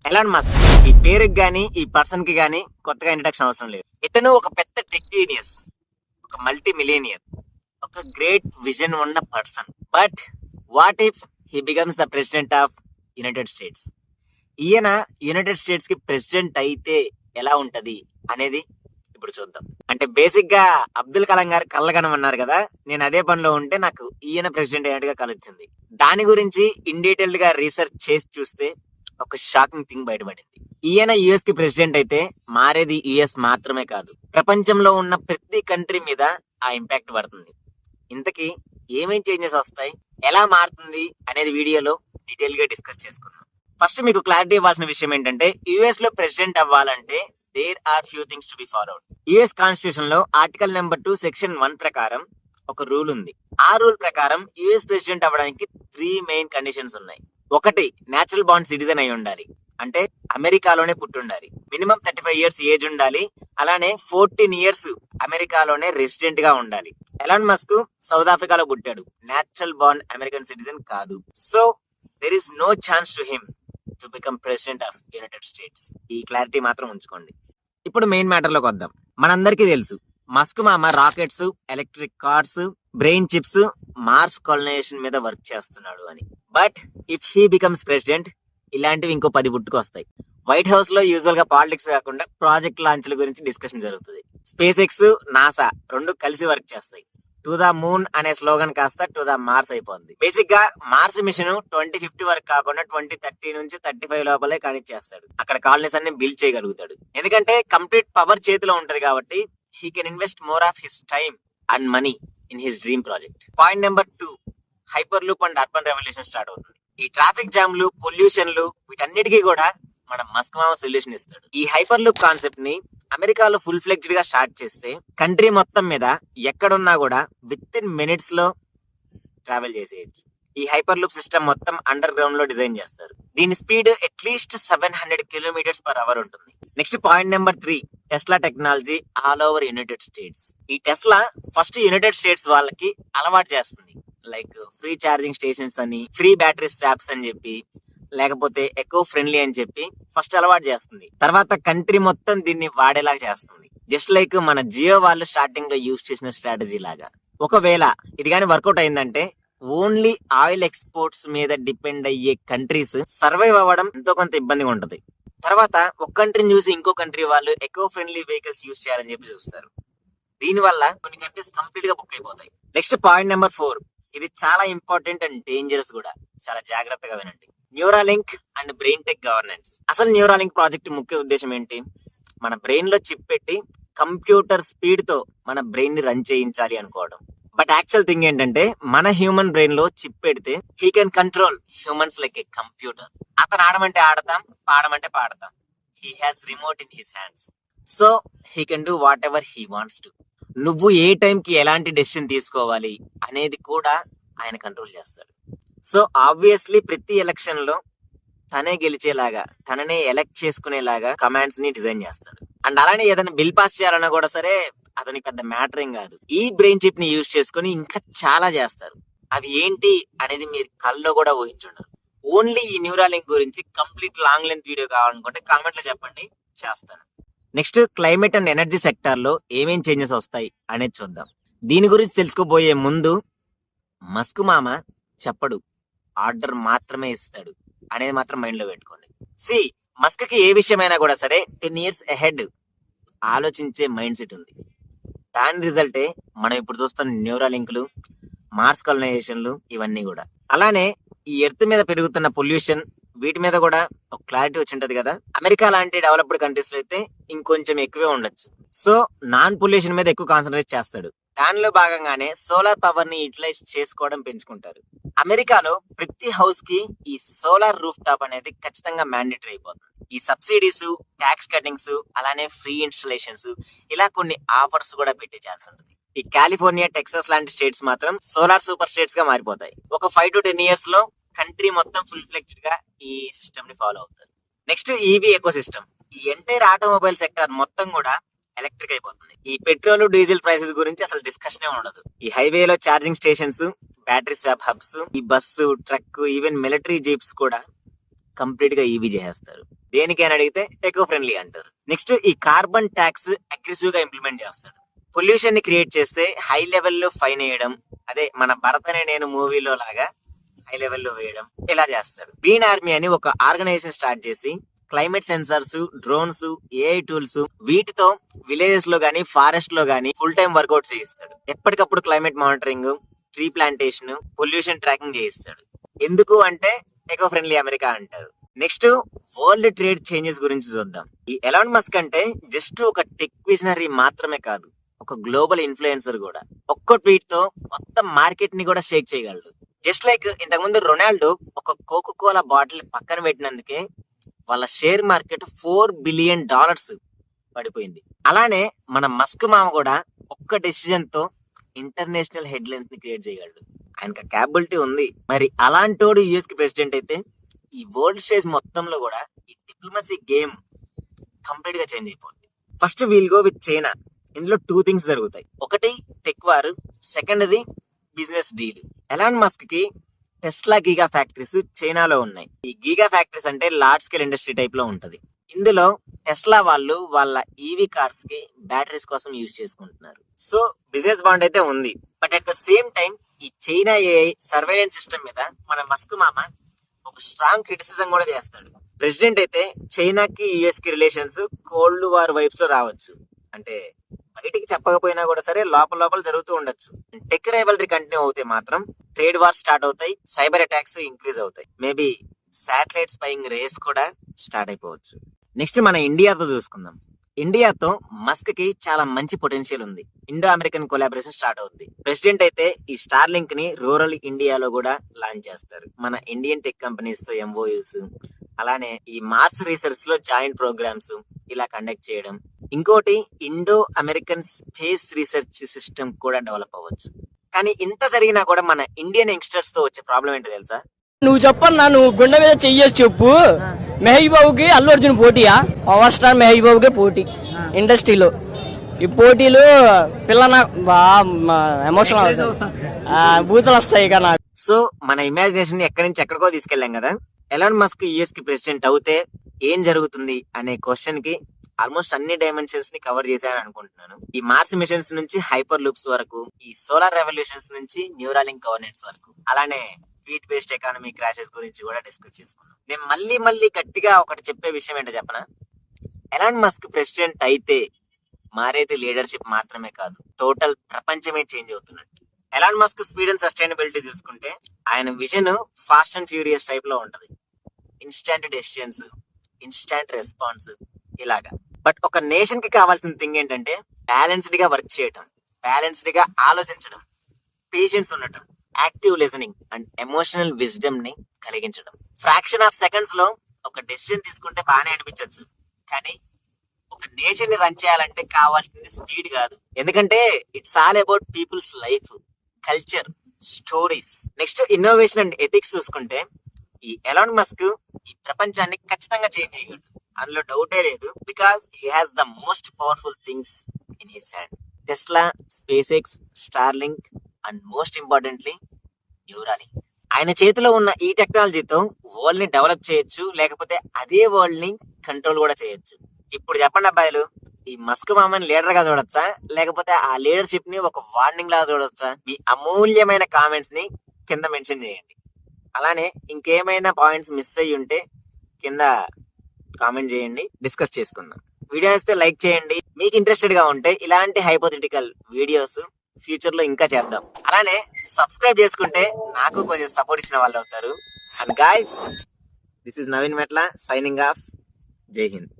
Elon Musk ఈ పేరుకి గానీ ఈ పర్సన్ కి గానీ కొత్తగా ఇంట్రడక్షన్ అవసరం లేదు. ఇతను ఒక పెద్ద టెక్ జీనియస్, ఒక మల్టీ మిలియనియర్, ఒక గ్రేట్ విజన్ ఉన్న person. But what if he becomes the president of United states? ఈయన యునైటెడ్ స్టేట్స్ కి ప్రెసిడెంట్ అయితే ఎలా ఉంటది అనేది ఇప్పుడు చూద్దాం. అంటే బేసిక్ గా అబ్దుల్ కలాం గారు కళ్ళగనమన్నారు కదా, నేను అదే పనిలో ఉంటే నాకు ఈయన ప్రెసిడెంట్ అయినట్టుగా కలొచ్చింది. దాని గురించి ఇన్ డీటెయిల్డ్ గా రీసెర్చ్ చేసి చూస్తే ఒక షాకింగ్ థింగ్ బయటపడింది. ఈయన యుఎస్ కి ప్రెసిడెంట్ అయితే మారేది యుఎస్ మాత్రమే కాదు, ప్రపంచంలో ఉన్న ప్రతి కంట్రీ మీద ఆ ఇంపాక్ట్ పడుతుంది. ఇంతకీ ఏమేం చేంజెస్ వస్తాయి, ఎలా మారుతుంది అనేది వీడియోలో డీటెయిల్ గా డిస్కస్ చేసుకుందాం. ఫస్ట్ మీకు క్లారిటీ ఇవ్వాల్సిన విషయం ఏంటంటే, యుఎస్ లో ప్రెసిడెంట్ అవ్వాలంటే there are few things to be followed. US constitution లో ఆర్టికల్ నెంబర్ 2 సెక్షన్ 1 ప్రకారం ఒక రూల్ ఉంది. ఆ రూల్ ప్రకారం యుఎస్ ప్రెసిడెంట్ అవ్వడానికి 3 మెయిన్ కండిషన్స్ ఉన్నాయి. ఒకటి, నేచురల్ బార్న్ సిటిజన్ అయి ఉండాలి, అంటే అమెరికాలోనే పుట్టి ఉండాలి. మినిమం 35 ఇయర్స్ ఏజ్ ఉండాలి. అలానే 14 ఇయర్స్ అమెరికాలోనే రెసిడెంట్ గా ఉండాలి. ఎలాన్ మస్క్ సౌత్ ఆఫ్రికాలో పుట్టాడు, నేచురల్ బార్న్ అమెరికన్ సిటిజన్ కాదు. So there is no chance to him to become president of United States. ఈ క్లారిటీ మాత్రం ఉంచుకోండి. ఇప్పుడు మెయిన్ మ్యాటర్ లోకి వద్దాం. మనందరికీ తెలుసు మస్క్ మామ rockets, electric cars, brain chips, Mars colonization మీద వర్క్ చేస్తున్నాడు అని. But if he becomes president, ఇలాంటివి ఇంకో 10 పుట్టుకొస్తాయి. వైట్ హౌస్ లో యూజువల్ గా పాలిటిక్స్ కాకుండా ప్రాజెక్ట్ లాంచ్ల గురించి డిస్కషన్ జరుగుతుంది. స్పేస్ ఎక్స్, నాసా రెండు కలిసి వర్క్ చేస్తాయి. టు ద మూన్ అనే స్లోగన్ కాస్త టు ద మార్స్ అయిపోయింది. బేసిక్ గా మార్స్ మిషన్ 2050 వరకు కాకుండా 2030 నుంచి 35 లోపలే కానిచ్చేస్తాడు. అక్కడ కాలనీస్ అన్ని బిల్డ్ చేయగలుగుతాడు. ఎందుకంటే కంప్లీట్ పవర్ చేతిలో ఉంటది కాబట్టి he can invest more of his time and money in his dream project. Point number 2, hyper loop and urban revolution start అవుతుంది. ఈ ట్రాఫిక్ జామ్లు, పొల్యూషన్లు, వీటన్నిటికీ కూడా మన మస్క్ మామ సొల్యూషన్ ఇస్తాడు. ఈ హైపర్ లూప్ కాన్సెప్ట్ ని అమెరికాలో ఫుల్ ఫ్లెక్జ్డ్ గా స్టార్ట్ చేస్తే కంట్రీ మొత్తం మీద ఎక్కడున్నా కూడా విత్ ఇన్ మినిట్స్ లో ట్రావెల్ చేసేయచ్చు. ఈ హైపర్ లూప్ సిస్టమ్ మొత్తం అండర్ గ్రౌండ్ లో డిజైన్ చేస్తారు. దీని speed at least 700 kilometers per hour ఉంటుంది. Next point number 3, Tesla technology all over United States. ఈ టెస్లా ఫస్ట్ యునైటెడ్ స్టేట్స్ వాళ్ళకి అలవాటు చేస్తుంది. లైక్ ఫ్రీ ఛార్జింగ్ స్టేషన్స్ అని, ఫ్రీ బ్యాటరీ స్వాప్స్ అని చెప్పి, లేకపోతే ఎకో ఫ్రెండ్లీ అని చెప్పి ఫస్ట్ అలవాటు చేస్తుంది. తర్వాత కంట్రీ మొత్తం దీన్ని వాడేలాగా చేస్తుంది. జస్ట్ లైక్ మన జియో వాళ్ళు స్టార్టింగ్ లో యూజ్ చేసిన స్ట్రాటజీ లాగా. ఒకవేళ ఇది కానీ వర్కౌట్ అయిందంటే ఓన్లీ ఆయిల్ ఎక్స్పోర్ట్స్ మీద డిపెండ్ అయ్యే కంట్రీస్ సర్వైవ్ అవ్వడం ఎంతో కొంత ఇబ్బందిగా ఉంటది. తర్వాత ఒక కంట్రీని చూసి ఇంకో కంట్రీ వాళ్ళు ఎకో ఫ్రెండ్లీ వెహికల్స్ యూజ్ చేయాలని చెప్పి చూస్తారు. దీనివల్ల కొన్ని కంట్రీస్ కంప్లీట్ గా బుక్ అయిపోతాయి. నెక్స్ట్ పాయింట్ నెంబర్ 4, ఇది చాలా ఇంపార్టెంట్ అండ్ డేంజరస్ కూడా. చాలా జాగ్రత్తగా వినండి. Neuralink and brain tech governance. అసలు న్యూరాలింక్ ప్రాజెక్ట్ ముఖ్య ఉద్దేశం ఏంటి? మన బ్రెయిన్ లో చిప్ పెట్టి కంప్యూటర్ స్పీడ్ తో మన బ్రెయిన్ ని రన్ చేయించాలి అనుకోవడం. బట్ యాక్చువల్ థింగ్ ఏంటంటే, మన హ్యూమన్ బ్రెయిన్ లో చిప్ పెడితే he can control humans like a computer. అతను ఆడమంటే ఆడతాం, పాడమంటే పాడతాం. He has remote in his hands, so he can do whatever he wants to. నువ్వు ఏ టైం కి ఎలాంటి డెసిషన్ తీసుకోవాలి అనేది కూడా ఆయన కంట్రోల్ చేస్తాడు. సో ఆబ్వియస్లీ ప్రతి ఎలక్షన్ లో తనే గెలిచేలాగా, తననే ఎలక్ట్ చేసుకునేలాగా కమాండ్స్ ని డిజైన్ చేస్తాడు. అండ్ అలానే ఏదైనా బిల్ పాస్ చేయాలన్నా కూడా సరే అతని పెద్ద మ్యాటర్ ఏం కాదు. ఈ బ్రెయిన్ చిప్ ని యూజ్ చేసుకుని ఇంకా చాలా చేస్తారు. అవి ఏంటి అనేది మీరు కల్లో కూడా ఊహించుండరు. ఓన్లీ ఈ న్యూరాలింక్ గురించి కంప్లీట్ లాంగ్ లెంత్ వీడియో కావాలనుకుంటే కామెంట్ లో చెప్పండి, చేస్తాను. Next climate and energy sector లో ఏమేం చేంజెస్ వస్తాయి అనేది చూద్దాం. దీని గురించి తెలుసుకోబోయే ముందు మస్క్ మామ చెప్పడు, ఆర్డర్ మాత్రమే ఇస్తాడు అనేది మాత్రం మైండ్ లో పెట్టుకోండి. మస్క్ కి ఏ విషయమైనా కూడా సరే 10 ఇయర్స్ అహెడ్ ఆలోచించే మైండ్ సెట్ ఉంది. దాని రిజల్టే మనం ఇప్పుడు చూస్తున్న న్యూరాలింక్లు, మార్స్ కాలనైజేషన్లు, ఇవన్నీ కూడా. అలానే ఈ ఎర్త్ మీద పెరుగుతున్న పొల్యూషన్, వీటి మీద కూడా ఒక క్లారిటీ వచ్చి ఉంటది కదా. అమెరికా లాంటి డెవలప్డ్ కంట్రీస్ లో అయితే ఇంకొంచెం ఎక్కువే ఉండొచ్చు. సో నాన్ పొల్యూషన్ మీద ఎక్కువ కాన్సన్ట్రేట్ చేస్తాడు. దానిలో భాగంగానే సోలార్ పవర్ ని యూటిలైజ్ చేసుకోవడం పెంచుకుంటారు. అమెరికాలో ప్రతి హౌస్ కి ఈ సోలార్ రూఫ్ టాప్ అనేది ఖచ్చితంగా మ్యాండేటరీ అయిపోతుంది. ఈ సబ్సిడీస్, ట్యాక్స్ కటింగ్స్, అలానే ఫ్రీ ఇన్స్టలేషన్స్, ఇలా కొన్ని ఆఫర్స్ కూడా పెట్టే ఛాన్స్ ఉంటుంది. ఈ కాలిఫోర్నియా, టెక్సాస్ లాంటి స్టేట్స్ మాత్రం సోలార్ సూపర్ స్టేట్స్ గా మారిపోతాయి. ఒక 5 to 10 ఇయర్స్ లో కంట్రీ మొత్తం ఫుల్ ఫ్లెక్జ్డ్ గా ఈ సిస్టమ్ ని ఫాలో అవుతారు. Next EV eco system. ఈ ఎంటైర్ ఆటోమొబైల్ సెక్టర్ మొత్తం కూడా ఎలక్ట్రిక్ అయిపోతుంది. ఈ పెట్రోల్, డీజిల్ ప్రైసెస్ గురించి అసలు డిస్కషన్ ఉండదు. ఈ హైవేలో charging stations, battery swap hubs, ఈ bus, truck, even military jeeps కూడా కంప్లీట్ గా ఈవీ చేసేస్తారు. దేనికైనా అడిగితే ఎకో ఫ్రెండ్లీ అంటారు. నెక్స్ట్ ఈ కార్బన్ ట్యాక్స్ అగ్రెసివ్ గా ఇంప్లిమెంట్ చేస్తాడు. పొల్యూషన్ ని క్రియేట్ చేస్తే హై లెవెల్లో ఫైన్ వేయడం, అదే మన భరత్ అనే నేను మూవీలో లాగా హై లెవెల్లో వేయడం ఇలా చేస్తాడు. గ్రీన్ ఆర్మీ అని ఒక ఆర్గనైజేషన్ స్టార్ట్ చేసి climate sensors, drones, AI tools వీటితో విలేజెస్ లో గానీ ఫారెస్ట్ లో గానీ ఫుల్ టైం వర్కౌట్ చేయిస్తాడు. ఎప్పటికప్పుడు climate monitoring, tree plantation, pollution tracking చేయిస్తాడు. ఎందుకు అంటే ఎకో ఫ్రెండ్లీ అమెరికా అంటారు. నెక్స్ట్ వరల్డ్ ట్రేడ్ చేంజెస్ గురించి చూద్దాం. ఈ ఎలాన్ మస్క్ అంటే జస్ట్ ఒక టెక్ విజనరీ మాత్రమే కాదు, ఒక గ్లోబల్ ఇన్ఫ్లుయెన్సర్ కూడా. ఒక్క ట్వీట్ తో మొత్తం మార్కెట్ ని కూడా షేక్ చేయగలడు. జస్ట్ లైక్ ఇంతకుముందు రొనాల్డో ఒక కోకో కోలా బాటిల్ పక్కన పెట్టినందుకే వాళ్ళ షేర్ మార్కెట్ $4 బిలియన్ పడిపోయింది. అలానే మన మస్క్ మామ కూడా ఒక్క డెసిజన్ తో ఇంటర్నేషనల్ హెడ్ లైన్స్ ని క్రియేట్ చేయగలడు. ఆయనకు క్యాపబిలిటీ ఉంది. మరి అలాంటోడు యుఎస్ కి ప్రెసిడెంట్ అయితే ఈ వరల్డ్ స్టేజ్ మొత్తంలో కూడా ఈ డిప్లొమసీ గేమ్ కంప్లీట్ గా చేంజ్ అయిపోతుంది. First we'll go with China. ఇందులో 2 థింగ్స్ జరుగుతాయి. ఒకటి టెక్ వార్, సెకండ్ది బిజినెస్ డీల్. ఎలాన్ మస్క్ కి టెస్లా గీగా ఫ్యాక్టరీస్ చైనాలో ఉన్నాయి. ఈ గీగా ఫ్యాక్టరీస్ అంటే లార్జ్ స్కేల్ ఇండస్ట్రీ టైప్ లో ఉంటది. ఇందులో టెస్లా వాళ్ళు వాళ్ళ ఈవీ కార్స్ కి బ్యాటరీస్ కోసం యూజ్ చేసుకుంటున్నారు. సో బిజినెస్ బాండ్ అయితే ఉంది. But at the same time ఈ చైనా ఏఐ సర్వేలెన్స్ సిస్టమ్ మీద మన మస్క్ మామ ఒక స్ట్రాంగ్ క్రిటిసిజం కూడా చేస్తాడు. ప్రెసిడెంట్ అయితే చైనాకి యుఎస్ కి రిలేషన్స్ కోల్డ్ వార్ వైబ్స్ లో రావచ్చు. అంటే బయటికి చెప్పకపోయినా కూడా సరే లోపల జరుగుతూ ఉండొచ్చు. టెక్ రైవలరీ కంటిన్యూ అవుతే మాత్రం ట్రేడ్ వార్ స్టార్ట్ అవుతాయి, సైబర్ అటాక్స్ ఇంక్రీజ్ అవుతాయి, మేబీ శాటిలైట్ స్పైయింగ్ రేస్ కూడా స్టార్ట్ అయిపోవచ్చు. నెక్స్ట్ మన ఇండియాతో చూసుకుందాం. ఇండియాతో మస్క్ కి చాలా మంచి పొటెన్షియల్ ఉంది. ఇండో అమెరికన్ కొలాబరేషన్ స్టార్ట్ అవుతుంది. ప్రెసిడెంట్ అయితే ఈ స్టార్ లింక్ ని రూరల్ ఇండియాలో కూడా లాంచ్ చేస్తారు. మన ఇండియన్ టెక్ కంపెనీస్ తో ఎంఓయూస్, అలానే ఈ మార్స్ రీసెర్చ్ లో జాయింట్ ప్రోగ్రామ్స్ ఇలా కండక్ట్ చేయడం. ఇంకోటి Indo American space research system కూడా డెవలప్ అవ్వచ్చు. కానీ ఇంత జరిగినా కూడా మన ఇండియన్ యంగ్స్టర్స్ తో వచ్చే ప్రాబ్లం ఏంటో తెలుసా? నువ్వు చెప్పన్నా, నువ్వు గుండె మీద చెయ్యేసి చెప్పు. మెహేష్ బాబుకి అల్లు అర్జున్ పోటీయా? పవర్ స్టార్ మహేష్ బాబుకి పోటీ ఇండస్ట్రీలో. ఈ పోటీలు పిల్లన ఎమోషనల్ బూతులు వస్తాయి కదా. సో మన ఇమాజినేషన్ ఎక్కడి నుంచి ఎక్కడికో తీసుకెళ్ళాం కదా. ఎలాన్ మస్క్ యుఎస్ కి ప్రెసిడెంట్ అవుతే ఏం జరుగుతుంది అనే క్వశ్చన్ కి ఆల్మోస్ట్ అన్ని డైమెన్షన్స్ ని కవర్ చేశాను అనుకుంటున్నాను. ఈ మార్స్ మిషన్స్ నుంచి హైపర్ లూప్స్ వరకు, ఈ సోలార్ రెవల్యూషన్స్ నుంచి న్యూరాలింక్ గవర్నెన్స్ వరకు, అలానే వీట్ బేస్డ్ ఎకానమీ క్రాషెస్ గురించి కూడా డిస్కస్ చేసుకున్నాం. నేను మళ్ళీ గట్టిగా ఒకటి చెప్పే విషయం ఏంటో చెప్పనా? ఎలాన్ మస్క్ ప్రెసిడెంట్ అయితే మారేది లీడర్షిప్ మాత్రమే కాదు, టోటల్ ప్రపంచమే చేంజ్ అవుతున్నట్టు. Elon Musk speed and sustainability చూసుకుంటే ఆయన vision fast and furious type లో ఉంటది. ఇన్స్టాంట్ డెసిషన్స్, ఇన్స్టాంట్ రెస్పాన్స్ ఇలాగా. బట్ ఒక నేషన్ కి కావాల్సిన థింగ్ ఏంటంటే బ్యాలెన్స్డ్ గా వర్క్ చేయటం, బ్యాలెన్స్డ్ గా ఆలోచించడం, పేషెన్స్ ఉండటం, active listening and emotional wisdom ని కలిగించడం. ఫ్రాక్షన్ ఆఫ్ సెకండ్స్ లో ఒక డెసిషన్ తీసుకుంటే బాగానే అనిపించవచ్చు, కానీ ఒక నేషన్ ని రన్ చేయాలంటే కావాల్సింది స్పీడ్ కాదు. ఎందుకంటే it's all about people's life, culture, stories. Next innovation and ethics చూసుకుంటే ఈ ఎలాన్ మస్క్ ఈ ప్రపంచాన్ని ఖచ్చితంగా చేంజ్ చేయగలడు, అందులో డౌటే లేదు. Because he has the most powerful things in his hand. Tesla, space X, Starlink and most importantly Neuralink. ఆయన చేతిలో ఉన్న ఈ టెక్నాలజీతో వరల్డ్ ని డెవలప్ చేయొచ్చు, లేకపోతే అదే వరల్డ్ ని కంట్రోల్ కూడా చేయొచ్చు. ఇప్పుడు చెప్పండి అబ్బాయిలు, ఈ మస్క్ మామని లీడర్ గా చూడొచ్చా, లేకపోతే ఆ లీడర్షిప్ ని ఒక వార్నింగ్ లాగా చూడొచ్చా? మీ అమూల్యమైన కామెంట్స్ ని కింద మెన్షన్ చేయండి. అలానే ఇంకేమైనా పాయింట్స్ మిస్ అయ్యి ఉంటే కింద కామెంట్ చేయండి, డిస్కస్ చేసుకుందాం. వీడియో ఇస్తే లైక్ చేయండి. మీకు ఇంట్రెస్టెడ్ గా ఉంటే ఇలాంటి హైపోథెటికల్ వీడియోస్ ఫ్యూచర్ లో ఇంకా చేద్దాం. అలానే సబ్స్క్రైబ్ చేసుకుంటే నాకు కొంచెం సపోర్ట్ ఇచ్చిన వాళ్ళు అవుతారు. And guys, this is Naveen మెట్ల సైనింగ్ ఆఫ్. జై హింద్.